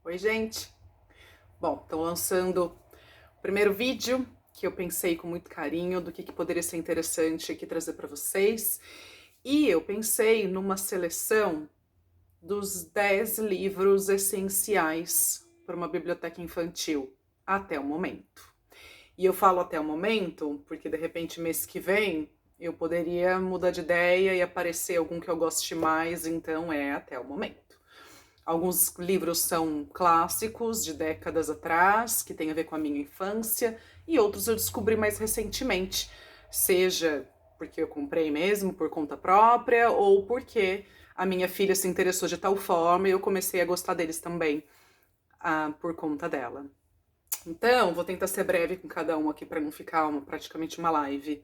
Oi, gente! Bom, estou lançando o primeiro vídeo que eu pensei com muito carinho do que poderia ser interessante aqui trazer para vocês. E eu pensei numa seleção dos 10 livros essenciais para uma biblioteca infantil até o momento. E eu falo até o momento porque, de repente, mês que vem, eu poderia mudar de ideia e aparecer algum que eu goste mais, então é até o momento. Alguns livros são clássicos de décadas atrás, que tem a ver com a minha infância, e outros eu descobri mais recentemente, seja porque eu comprei mesmo por conta própria, ou porque a minha filha se interessou de tal forma e eu comecei a gostar deles também, por conta dela. Então, vou tentar ser breve com cada um aqui para não ficar praticamente uma live.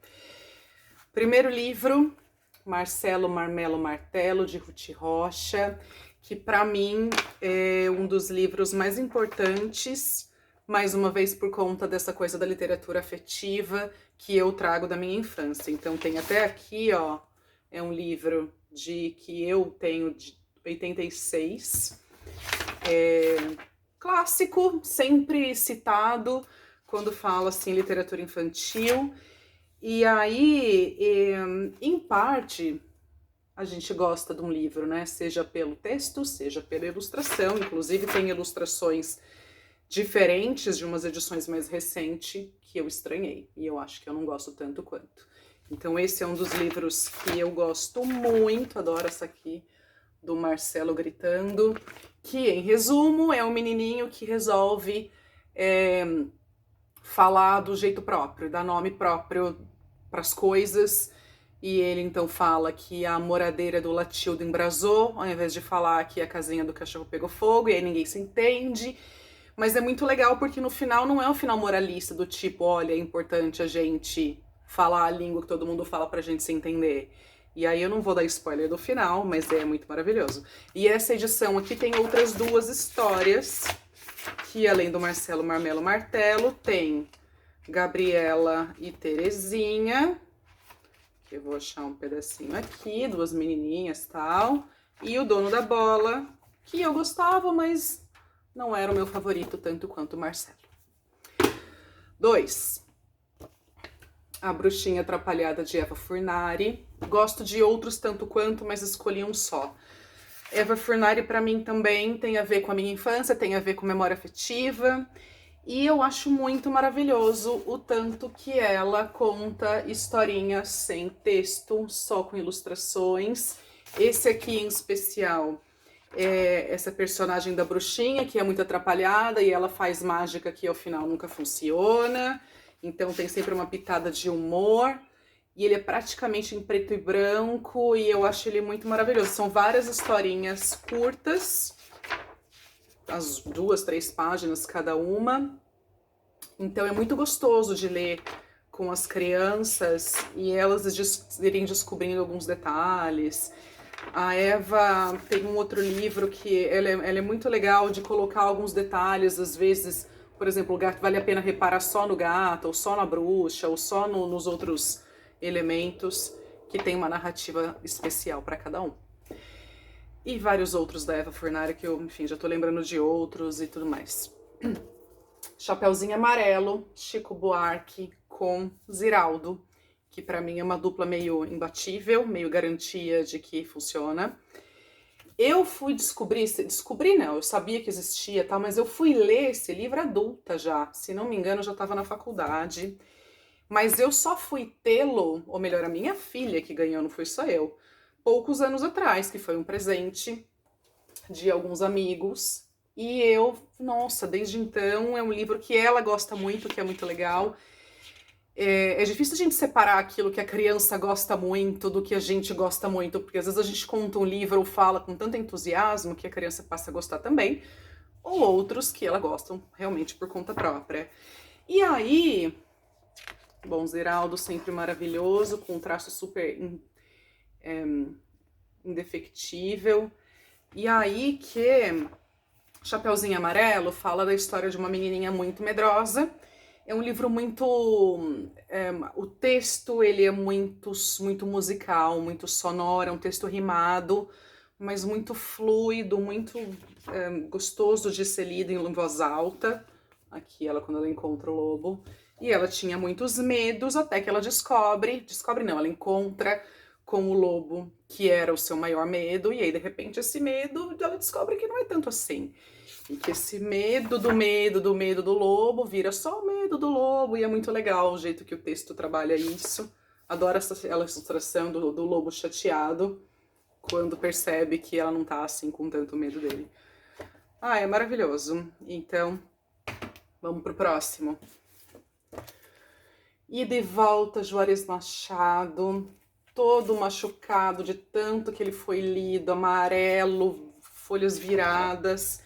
Primeiro livro, Marcelo Marmelo Martelo, de Ruth Rocha, que para mim é um dos livros mais importantes, mais uma vez por conta dessa coisa da literatura afetiva que eu trago da minha infância. Então tem até aqui, ó, é um livro que eu tenho de 86, clássico, sempre citado quando fala assim literatura infantil. E aí, em parte, a gente gosta de um livro, né? Seja pelo texto, seja pela ilustração. Inclusive tem ilustrações diferentes de umas edições mais recentes que eu estranhei. E eu acho que eu não gosto tanto quanto. Então esse é um dos livros que eu gosto muito, adoro essa aqui, do Marcelo Gritando, que em resumo é um menininho que resolve falar do jeito próprio, dar nome próprio para as coisas. E ele então fala que a moradeira do Latildo embrasou, ao invés de falar que a casinha do cachorro pegou fogo, e aí ninguém se entende. Mas é muito legal porque no final não é um final moralista do tipo, olha, é importante a gente falar a língua que todo mundo fala pra gente se entender. E aí eu não vou dar spoiler do final, mas é muito maravilhoso. E essa edição aqui tem outras duas histórias, que além do Marcelo Marmelo Martelo, tem Gabriela e Terezinha, que eu vou achar um pedacinho aqui, duas menininhas e tal, e o Dono da Bola, que eu gostava, mas não era o meu favorito tanto quanto o Marcelo. 2. A Bruxinha Atrapalhada, de Eva Furnari. Gosto de outros tanto quanto, mas escolhi um só. Eva Furnari para mim também tem a ver com a minha infância, tem a ver com memória afetiva. E eu acho muito maravilhoso o tanto que ela conta historinhas sem texto, só com ilustrações. Esse aqui em especial é essa personagem da bruxinha, que é muito atrapalhada e ela faz mágica que ao final nunca funciona. Então tem sempre uma pitada de humor. E ele é praticamente em preto e branco e eu acho ele muito maravilhoso. São várias historinhas curtas, as 2, 3 páginas cada uma. Então é muito gostoso de ler com as crianças e elas irem descobrindo alguns detalhes. A Eva tem um outro livro que ela é muito legal de colocar alguns detalhes, às vezes, por exemplo, o gato vale a pena reparar só no gato, ou só na bruxa, ou só nos outros elementos, que tem uma narrativa especial para cada um. E vários outros da Eva Furnari que eu, enfim, já tô lembrando de outros e tudo mais. Chapeuzinho Amarelo, Chico Buarque com Ziraldo, que pra mim é uma dupla meio imbatível, meio garantia de que funciona. Eu fui descobri não, eu sabia que existia, tá, mas eu fui ler esse livro adulta já, se não me engano eu já estava na faculdade, mas eu só fui tê-lo, ou melhor, a minha filha que ganhou, não foi só eu, poucos anos atrás, que foi um presente de alguns amigos. E eu, nossa, desde então é um livro que ela gosta muito, que é muito legal. É difícil a gente separar aquilo que a criança gosta muito do que a gente gosta muito, porque às vezes a gente conta um livro ou fala com tanto entusiasmo que a criança passa a gostar também, ou outros que ela gostam realmente por conta própria. E aí, bom, Ziraldo sempre maravilhoso, com um traço super indefectível. E aí que Chapeuzinho Amarelo fala da história de uma menininha muito medrosa. É um livro muito... o texto, ele é muito musical, muito sonoro, é um texto rimado, mas muito fluido, muito gostoso de ser lido em voz alta. Aqui ela, quando ela encontra o lobo. E ela tinha muitos medos até que ela descobre não, ela encontra com o lobo, que era o seu maior medo, e aí de repente esse medo, ela descobre que não é tanto assim. E que esse medo do lobo vira só o medo do lobo, e é muito legal o jeito que o texto trabalha isso. Adoro essa ilustração do lobo chateado, quando percebe que ela não tá assim com tanto medo dele. É maravilhoso. Então, vamos pro próximo. E de volta, Juarez Machado, todo machucado de tanto que ele foi lido, amarelo, folhas viradas.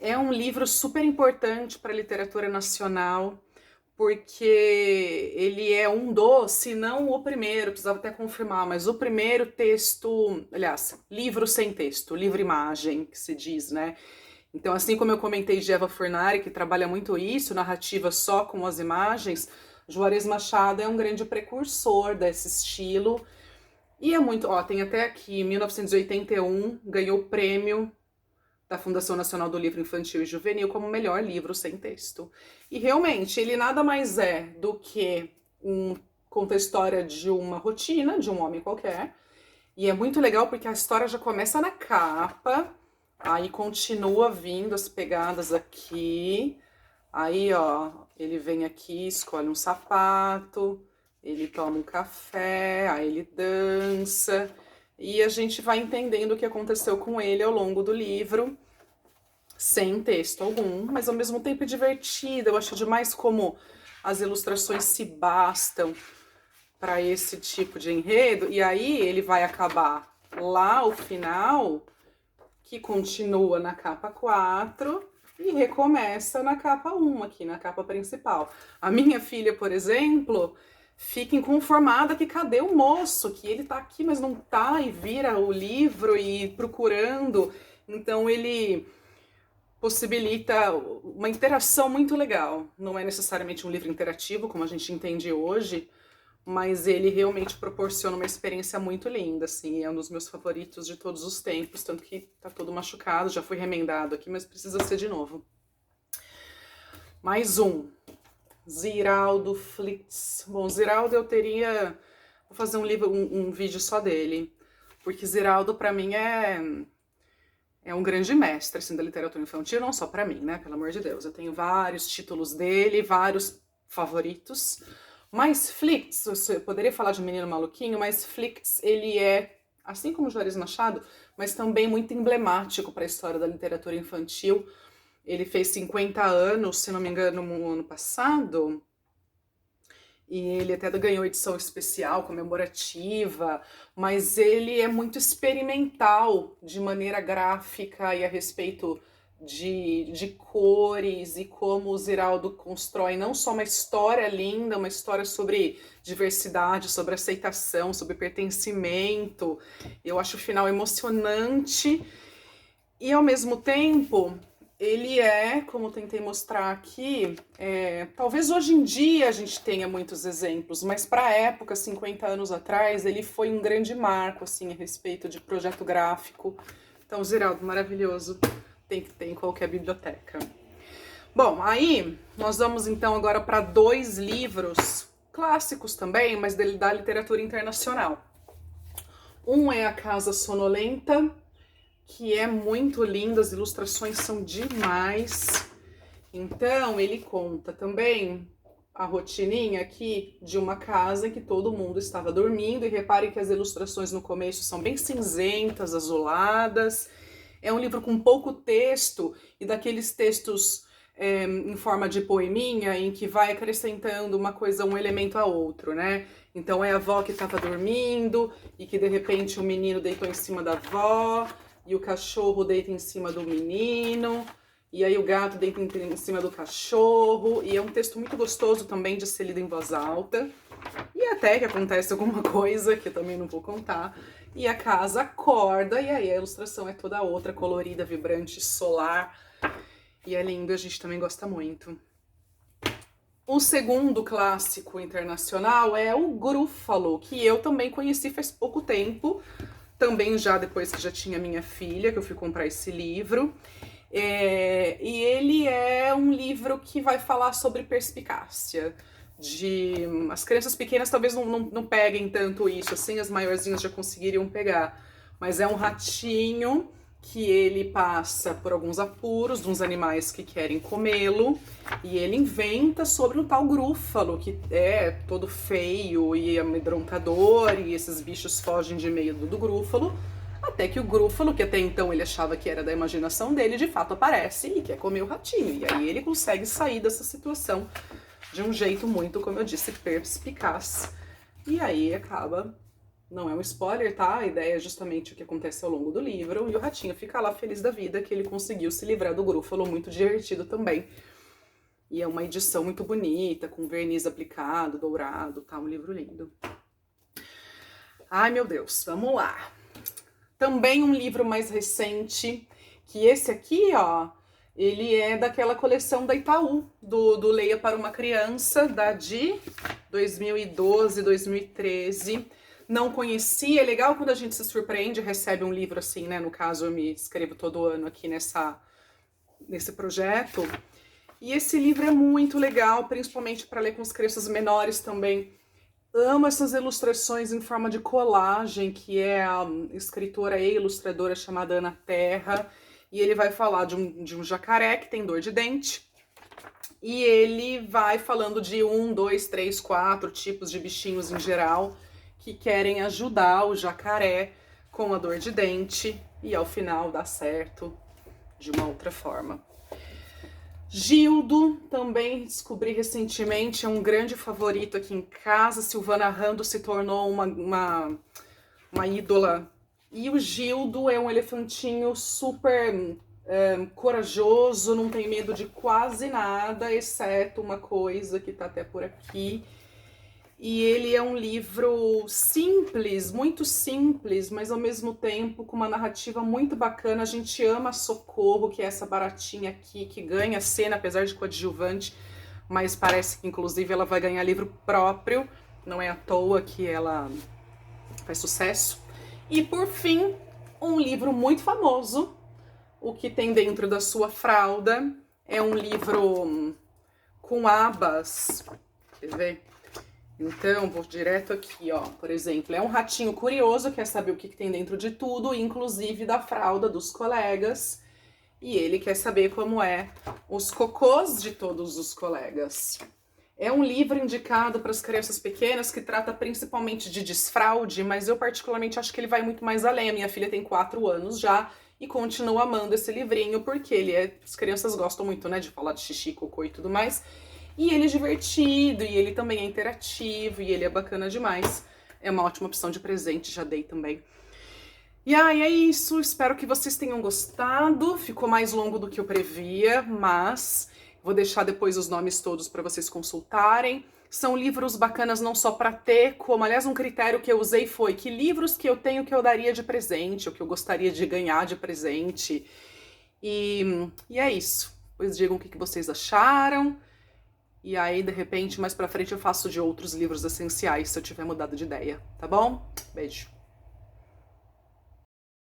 É um livro super importante para a literatura nacional, porque ele é se não o primeiro, precisava até confirmar, mas o primeiro texto, aliás, livro sem texto, livro-imagem, que se diz, né? Então, assim como eu comentei de Eva Furnari, que trabalha muito isso, narrativa só com as imagens, Juarez Machado é um grande precursor desse estilo. E é muito, tem até aqui, em 1981, ganhou o prêmio da Fundação Nacional do Livro Infantil e Juvenil como melhor livro sem texto. E realmente, ele nada mais é do que conta a história de uma rotina, de um homem qualquer. E é muito legal porque a história já começa na capa, aí continua vindo as pegadas aqui. Aí, ele vem aqui, escolhe um sapato, ele toma um café, aí ele dança. E a gente vai entendendo o que aconteceu com ele ao longo do livro, sem texto algum, mas ao mesmo tempo é divertido. Eu acho demais como as ilustrações se bastam para esse tipo de enredo. E aí ele vai acabar lá o final, que continua na capa 4 e recomeça na capa 1, aqui na capa principal. A minha filha, por exemplo, fica inconformada que cadê o moço, que ele tá aqui, mas não tá, e vira o livro e procurando. Então ele possibilita uma interação muito legal. Não é necessariamente um livro interativo, como a gente entende hoje, mas ele realmente proporciona uma experiência muito linda, assim, é um dos meus favoritos de todos os tempos, tanto que tá todo machucado, já foi remendado aqui, mas precisa ser de novo. Mais um. Ziraldo Flitz. Bom, Ziraldo vou fazer um vídeo só dele, porque Ziraldo pra mim é um grande mestre, assim, da literatura infantil, não só pra mim, né, pelo amor de Deus. Eu tenho vários títulos dele, vários favoritos, mas Flitz, eu poderia falar de Menino Maluquinho, mas Flitz, ele é, assim como Juarez Machado, mas também muito emblemático para a história da literatura infantil. Ele fez 50 anos, se não me engano, no ano passado, e ele até ganhou edição especial, comemorativa, mas ele é muito experimental de maneira gráfica e a respeito de cores, e como o Ziraldo constrói não só uma história linda, uma história sobre diversidade, sobre aceitação, sobre pertencimento. Eu acho o final emocionante e, ao mesmo tempo, ele como tentei mostrar aqui, talvez hoje em dia a gente tenha muitos exemplos, mas para a época, 50 anos atrás, ele foi um grande marco, assim, a respeito de projeto gráfico. Então, Ziraldo, maravilhoso, tem que ter em qualquer biblioteca. Bom, aí nós vamos então agora para 2 livros clássicos também, mas da literatura internacional. Um é A Casa Sonolenta, que é muito lindo, as ilustrações são demais. Então, ele conta também a rotininha aqui de uma casa em que todo mundo estava dormindo, e reparem que as ilustrações no começo são bem cinzentas, azuladas. É um livro com pouco texto, e daqueles textos em forma de poeminha, em que vai acrescentando uma coisa, um elemento a outro, né? Então é a avó que estava dormindo, e que de repente o menino deitou em cima da avó, e o cachorro deita em cima do menino, e aí o gato deita em cima do cachorro, e é um texto muito gostoso também de ser lido em voz alta, e até que acontece alguma coisa, que eu também não vou contar, e a casa acorda, e aí a ilustração é toda outra, colorida, vibrante, solar, e é lindo, a gente também gosta muito. O segundo clássico internacional é o Grúfalo, que eu também conheci faz pouco tempo, também já depois que já tinha minha filha, que eu fui comprar esse livro. E ele é um livro que vai falar sobre perspicácia. As crianças pequenas talvez não peguem tanto isso, assim, as maiorzinhas já conseguiriam pegar. Mas é um ratinho que ele passa por alguns apuros de uns animais que querem comê-lo, e ele inventa sobre um tal grúfalo, que é todo feio e amedrontador, e esses bichos fogem de meio do grúfalo, até que o grúfalo, que até então ele achava que era da imaginação dele, de fato aparece e quer comer o ratinho. E aí ele consegue sair dessa situação de um jeito muito, como eu disse, perspicaz. E aí acaba... Não é um spoiler, tá? A ideia é justamente o que acontece ao longo do livro. E o ratinho fica lá feliz da vida que ele conseguiu se livrar do grúfalo, muito divertido também. E é uma edição muito bonita, com verniz aplicado, dourado, tá? Um livro lindo. Ai, meu Deus, vamos lá. Também um livro mais recente, que esse aqui, ó, ele é daquela coleção da Itaú, do Leia para uma Criança, de 2012, 2013. Não conhecia, é legal quando a gente se surpreende e recebe um livro assim, né? No caso, eu me inscrevo todo ano aqui nesse projeto. E esse livro é muito legal, principalmente para ler com as crianças menores também. Amo essas ilustrações em forma de colagem, que é a escritora e ilustradora chamada Ana Terra. E ele vai falar de um jacaré que tem dor de dente. E ele vai falando de 1, 2, 3, 4 tipos de bichinhos em geral que querem ajudar o jacaré com a dor de dente e ao final dá certo de uma outra forma. Gildo, também descobri recentemente, é um grande favorito aqui em casa. Silvana Rando se tornou uma ídola. E o Gildo é um elefantinho super corajoso, não tem medo de quase nada, exceto uma coisa que tá até por aqui. E ele é um livro simples, muito simples, mas ao mesmo tempo com uma narrativa muito bacana. A gente ama a Socorro, que é essa baratinha aqui, que ganha cena, apesar de coadjuvante, mas parece que inclusive ela vai ganhar livro próprio, não é à toa que ela faz sucesso. E por fim, um livro muito famoso, O que tem dentro da sua fralda, é um livro com abas, quer ver? Então, vou direto aqui, ó. Por exemplo, é um ratinho curioso, quer saber o que tem dentro de tudo, inclusive da fralda dos colegas. E ele quer saber como é os cocôs de todos os colegas. É um livro indicado para as crianças pequenas que trata principalmente de desfraude, mas eu particularmente acho que ele vai muito mais além. A minha filha tem 4 anos já e continua amando esse livrinho, porque as crianças gostam muito, né, de falar de xixi, cocô e tudo mais. E ele é divertido, e ele também é interativo, e ele é bacana demais. É uma ótima opção de presente, já dei também. E aí é isso, espero que vocês tenham gostado. Ficou mais longo do que eu previa, mas vou deixar depois os nomes todos para vocês consultarem. São livros bacanas não só para ter, como, aliás, um critério que eu usei foi que livros que eu tenho que eu daria de presente, ou que eu gostaria de ganhar de presente. E é isso. Depois digam o que vocês acharam. E aí, de repente, mais pra frente eu faço de outros livros essenciais, se eu tiver mudado de ideia, tá bom? Beijo!